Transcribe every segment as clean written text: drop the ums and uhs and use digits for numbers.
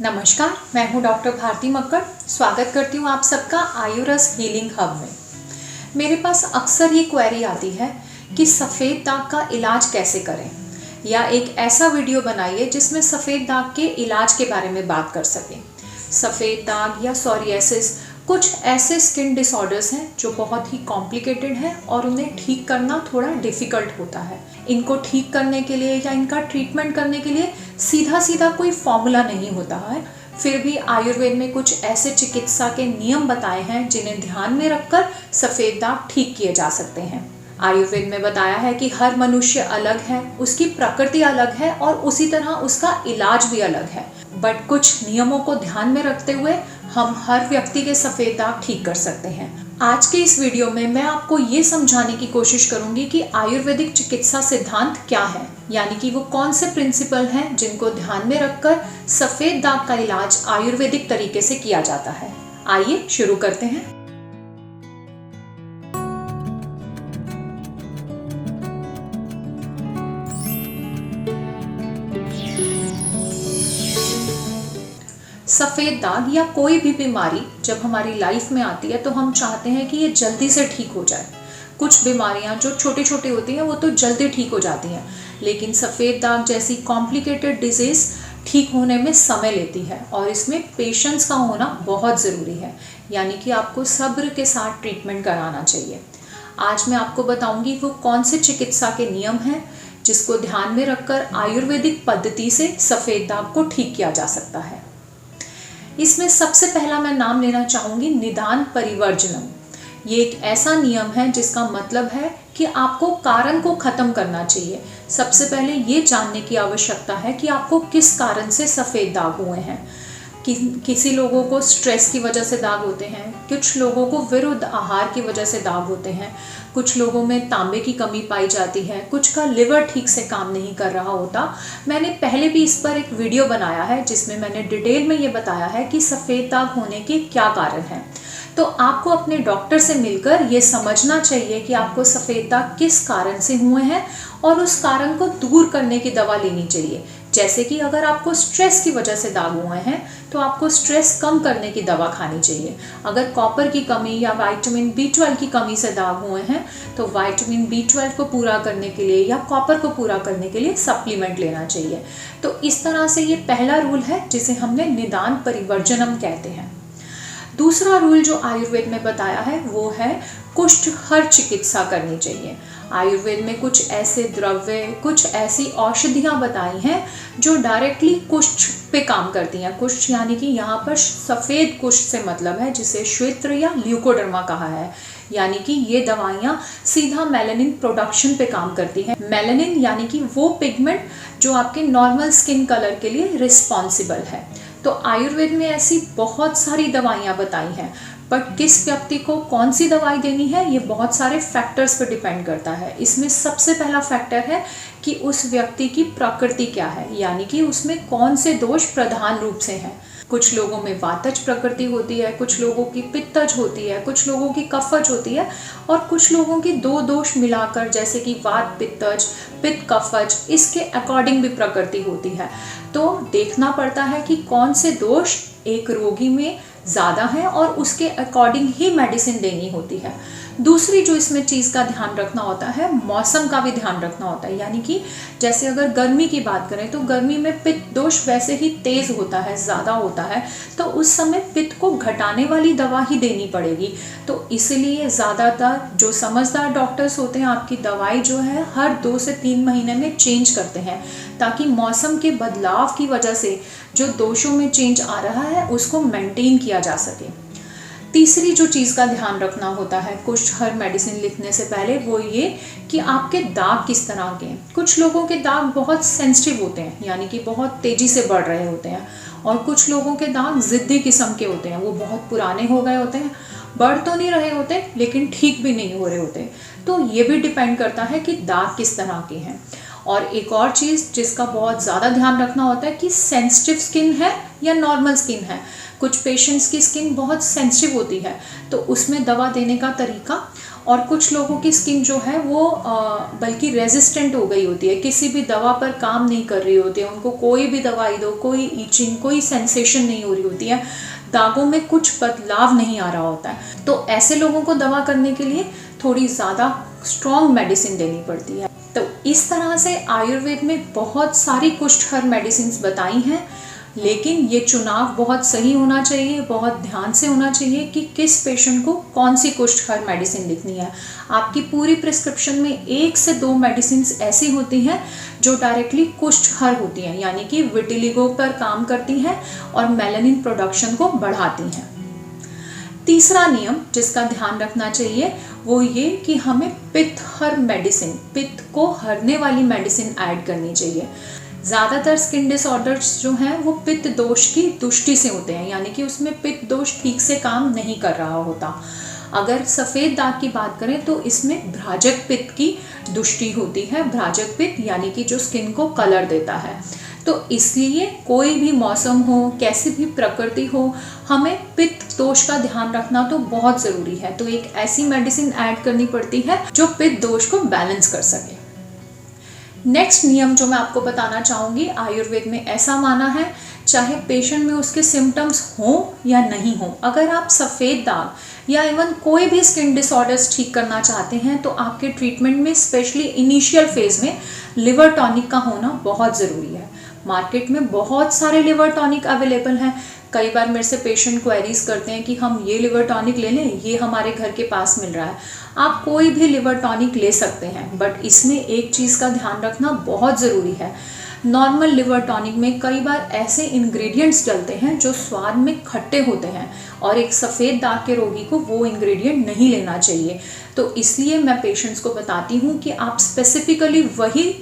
नमस्कार, मैं हूं डॉक्टर भारती मक्कड़। स्वागत करती हूं आप सबका आयुरस हीलिंग हब में। मेरे पास अक्सर ये क्वेरी आती है कि सफ़ेद दाग का इलाज कैसे करें, या एक ऐसा वीडियो बनाइए जिसमें सफ़ेद दाग के इलाज के बारे में बात कर सकें। सफ़ेद दाग या सोरियासिस कुछ ऐसे स्किन डिसऑर्डर्स हैं जो बहुत ही कॉम्प्लिकेटेड हैं और उन्हें ठीक करना थोड़ा डिफ़िकल्ट होता है। इनको ठीक करने के लिए या इनका ट्रीटमेंट करने के लिए सीधा सीधा कोई फॉर्मूला नहीं होता है। फिर भी आयुर्वेद में कुछ ऐसे चिकित्सा के नियम बताए हैं जिन्हें ध्यान में रखकर सफ़ेद दाग ठीक किए जा सकते हैं। आयुर्वेद में बताया है कि हर मनुष्य अलग है, उसकी प्रकृति अलग है और उसी तरह उसका इलाज भी अलग है। बट कुछ नियमों को ध्यान में रखते हुए हम हर व्यक्ति के सफ़ेद दाग ठीक कर सकते हैं। आज के इस वीडियो में मैं आपको ये समझाने की कोशिश करूंगी कि आयुर्वेदिक चिकित्सा सिद्धांत क्या है, यानी कि वो कौन से प्रिंसिपल हैं जिनको ध्यान में रखकर सफ़ेद दाग का इलाज आयुर्वेदिक तरीके से किया जाता है। आइए शुरू करते हैं। सफ़ेद दाग या कोई भी बीमारी जब हमारी लाइफ में आती है तो हम चाहते हैं कि ये जल्दी से ठीक हो जाए। कुछ बीमारियां जो छोटी छोटी होती हैं वो तो जल्दी ठीक हो जाती हैं, लेकिन सफ़ेद दाग जैसी कॉम्प्लिकेटेड डिजीज़ ठीक होने में समय लेती है और इसमें पेशेंस का होना बहुत ज़रूरी है, यानी कि आपको सब्र के साथ ट्रीटमेंट कराना चाहिए। आज मैं आपको बताऊंगी वो कौन से चिकित्सा के नियम हैं जिसको ध्यान में रखकर आयुर्वेदिक पद्धति से सफ़ेद दाग को ठीक किया जा सकता है। इसमें सबसे पहला मैं नाम लेना चाहूँगी निदान परिवर्जनम। ये एक ऐसा नियम है जिसका मतलब है कि आपको कारण को ख़त्म करना चाहिए। सबसे पहले ये जानने की आवश्यकता है कि आपको किस कारण से सफ़ेद दाग हुए हैं। किसी लोगों को स्ट्रेस की वजह से दाग होते हैं, कुछ लोगों को विरुद्ध आहार की वजह से दाग होते हैं, कुछ लोगों में तांबे की कमी पाई जाती है, कुछ का लिवर ठीक से काम नहीं कर रहा होता। मैंने पहले भी इस पर एक वीडियो बनाया है जिसमें मैंने डिटेल में ये बताया है कि सफ़ेद दाग होने के क्या कारण हैं। तो आपको अपने डॉक्टर से मिलकर ये समझना चाहिए कि आपको सफ़ेद दाग किस कारण से हुए हैं और उस कारण को दूर करने की दवा लेनी चाहिए। जैसे कि अगर आपको स्ट्रेस की वजह से दाग हुए हैं तो आपको स्ट्रेस कम करने की दवा खानी चाहिए। अगर कॉपर की कमी या विटामिन B12 की कमी से दाग हुए हैं तो विटामिन B12 को पूरा करने के लिए या कॉपर को पूरा करने के लिए सप्लीमेंट लेना चाहिए। तो इस तरह से ये पहला रूल है जिसे हमने निदान परिवर्जनम कहते हैं। दूसरा रूल जो आयुर्वेद में बताया है वो है कुष्ठ हर चिकित्सा करनी चाहिए। आयुर्वेद में कुछ ऐसे द्रव्य, कुछ ऐसी औषधियाँ बताई हैं जो डायरेक्टली कुष्ठ पे काम करती हैं। कुष्ठ यानी कि यहाँ पर सफ़ेद कुष्ठ से मतलब है जिसे श्वेत्र या ल्यूकोडर्मा कहा है, यानी कि ये दवाइयाँ सीधा मेलानिन प्रोडक्शन पे काम करती हैं। मेलानिन यानी कि वो पिगमेंट जो आपके नॉर्मल स्किन कलर के लिए रिस्पॉन्सिबल है। तो आयुर्वेद में ऐसी बहुत सारी दवाइयाँ बताई हैं, बट किस व्यक्ति को कौन सी दवाई देनी है ये बहुत सारे फैक्टर्स पर डिपेंड करता है। इसमें सबसे पहला फैक्टर है कि उस व्यक्ति की प्रकृति क्या है, यानी कि उसमें कौन से दोष प्रधान रूप से हैं। कुछ लोगों में वातज प्रकृति होती है, कुछ लोगों की पित्तज होती है, कुछ लोगों की कफज होती है और कुछ लोगों की दो दोष मिलाकर जैसे कि वात पित्तज, पित्त कफज, इसके अकॉर्डिंग भी प्रकृति होती है। तो देखना पड़ता है कि कौन से दोष एक रोगी में ज़्यादा है और उसके अकॉर्डिंग ही मेडिसिन देनी होती है। दूसरी जो इसमें चीज़ का ध्यान रखना होता है, मौसम का भी ध्यान रखना होता है, यानी कि जैसे अगर गर्मी की बात करें तो गर्मी में पित्त दोष वैसे ही तेज़ होता है, ज़्यादा होता है, तो उस समय पित्त को घटाने वाली दवा ही देनी पड़ेगी। तो इसलिए ज़्यादातर जो समझदार डॉक्टर्स होते हैं आपकी दवाई जो है हर 2 से 3 महीने में चेंज करते हैं, ताकि मौसम के बदलाव की वजह से जो दोषों में चेंज आ रहा है उसको मेंटेन किया जा सके। तीसरी जो चीज़ का ध्यान रखना होता है कुछ हर मेडिसिन लिखने से पहले वो ये कि आपके दाग किस तरह के हैं। कुछ लोगों के दाग बहुत सेंसिटिव होते हैं, यानी कि बहुत तेज़ी से बढ़ रहे होते हैं, और कुछ लोगों के दाग ज़िद्दी किस्म के होते हैं, वो बहुत पुराने हो गए होते हैं, बढ़ तो नहीं रहे होते लेकिन ठीक भी नहीं हो रहे होते। तो ये भी डिपेंड करता है कि दाग किस तरह के हैं। और एक और चीज़ जिसका बहुत ज़्यादा ध्यान रखना होता है कि सेंसिटिव स्किन है या नॉर्मल स्किन है। कुछ पेशेंट्स की स्किन बहुत सेंसिटिव होती है तो उसमें दवा देने का तरीका और कुछ लोगों की स्किन जो है वो बल्कि रेजिस्टेंट हो गई होती है, किसी भी दवा पर काम नहीं कर रही होती है, उनको कोई भी दवाई दो, कोई ईचिंग, कोई सेंसेशन नहीं हो रही होती है, दागों में कुछ बदलाव नहीं आ रहा होता है। तो ऐसे लोगों को दवा करने के लिए थोड़ी ज़्यादा स्ट्रॉन्ग मेडिसिन देनी पड़ती है। तो इस तरह से आयुर्वेद में बहुत सारी कुष्ठ मेडिसिन बताई हैं, लेकिन ये चुनाव बहुत सही होना चाहिए, बहुत ध्यान से होना चाहिए कि किस पेशेंट को कौन सी कुष्ठ मेडिसिन लिखनी है। आपकी पूरी प्रिस्क्रिप्शन में 1 से 2 मेडिसिन ऐसी होती हैं जो डायरेक्टली कुष्ठ होती हैं, यानी कि विटिलिगो पर काम करती हैं और मेलानिन प्रोडक्शन को बढ़ाती हैं। तीसरा नियम जिसका ध्यान रखना चाहिए वो ये कि हमें पित्त मेडिसिन, पित्त को हरने वाली मेडिसिन ऐड करनी चाहिए। ज़्यादातर स्किन डिसऑर्डर्स जो हैं वो पित्त दोष की दुष्टि से होते हैं, यानी कि उसमें पित्त दोष ठीक से काम नहीं कर रहा होता। अगर सफ़ेद दाग की बात करें तो इसमें भ्राजक पित्त की दुष्टि होती है। भ्राजक पित्त यानी कि जो स्किन को कलर देता है। तो इसलिए कोई भी मौसम हो, कैसी भी प्रकृति हो, हमें पित्त दोष का ध्यान रखना तो बहुत ज़रूरी है। तो एक ऐसी मेडिसिन ऐड करनी पड़ती है जो पित्त दोष को बैलेंस कर सके। नेक्स्ट नियम जो मैं आपको बताना चाहूँगी, आयुर्वेद में ऐसा माना है चाहे पेशेंट में उसके सिम्टम्स हों या नहीं हों, अगर आप सफ़ेद दाग या इवन कोई भी स्किन डिसऑर्डर्स ठीक करना चाहते हैं तो आपके ट्रीटमेंट में स्पेशली इनिशियल फेज़ में लिवर टॉनिक का होना बहुत ज़रूरी है। मार्केट में बहुत सारे लिवर टॉनिक अवेलेबल हैं। कई बार मेरे से पेशेंट क्वेरीज करते हैं कि हम ये लिवर टॉनिक ले लें, ये हमारे घर के पास मिल रहा है। आप कोई भी लिवर टॉनिक ले सकते हैं, बट इसमें एक चीज़ का ध्यान रखना बहुत ज़रूरी है। नॉर्मल लिवर टॉनिक में कई बार ऐसे इंग्रेडिएंट्स डलते हैं जो स्वाद में खट्टे होते हैं और एक सफ़ेद दाग के रोगी को वो इंग्रेडिएंट नहीं लेना चाहिए। तो इसलिए मैं पेशेंट्स को बताती हूँ कि आप स्पेसिफिकली वही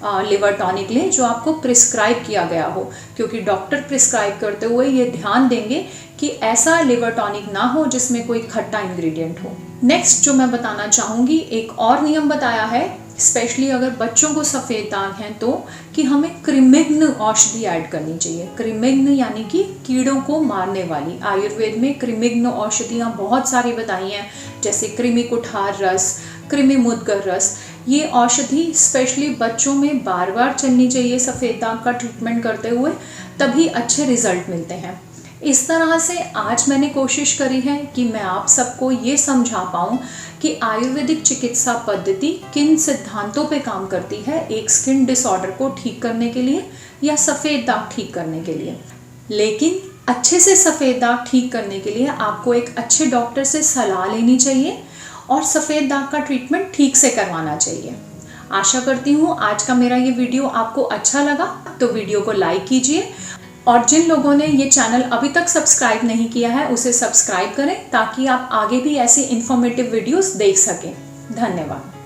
लिवर टॉनिक लें जो आपको प्रिस्क्राइब किया गया हो, क्योंकि डॉक्टर प्रिस्क्राइब करते हुए ये ध्यान देंगे कि ऐसा लिवर टॉनिक ना हो जिसमें कोई खट्टा इंग्रेडिएंट हो। नेक्स्ट जो मैं बताना चाहूँगी, एक और नियम बताया है स्पेशली अगर बच्चों को सफ़ेद दाग हैं तो, कि हमें कृमिघ्न औषधि ऐड करनी चाहिए। कृमिघ्न यानी कि कीड़ों को मारने वाली। आयुर्वेद में कृमिघ्न औषधियाँ बहुत सारी बताई हैं, जैसे कृमि कुठार रस, कृमि मुद्गर रस। ये औषधि स्पेशली बच्चों में बार बार चलनी चाहिए सफ़ेद दाग का ट्रीटमेंट करते हुए, तभी अच्छे रिजल्ट मिलते हैं। इस तरह से आज मैंने कोशिश करी है कि मैं आप सबको ये समझा पाऊँ कि आयुर्वेदिक चिकित्सा पद्धति किन सिद्धांतों पे काम करती है एक स्किन डिसऑर्डर को ठीक करने के लिए या सफ़ेद दाग ठीक करने के लिए। लेकिन अच्छे से सफ़ेद दाग ठीक करने के लिए आपको एक अच्छे डॉक्टर से सलाह लेनी चाहिए और सफ़ेद दाग का ट्रीटमेंट ठीक से करवाना चाहिए। आशा करती हूँ आज का मेरा ये वीडियो आपको अच्छा लगा, तो वीडियो को लाइक कीजिए और जिन लोगों ने ये चैनल अभी तक सब्सक्राइब नहीं किया है उसे सब्सक्राइब करें ताकि आप आगे भी ऐसी इन्फॉर्मेटिव वीडियोस देख सकें। धन्यवाद।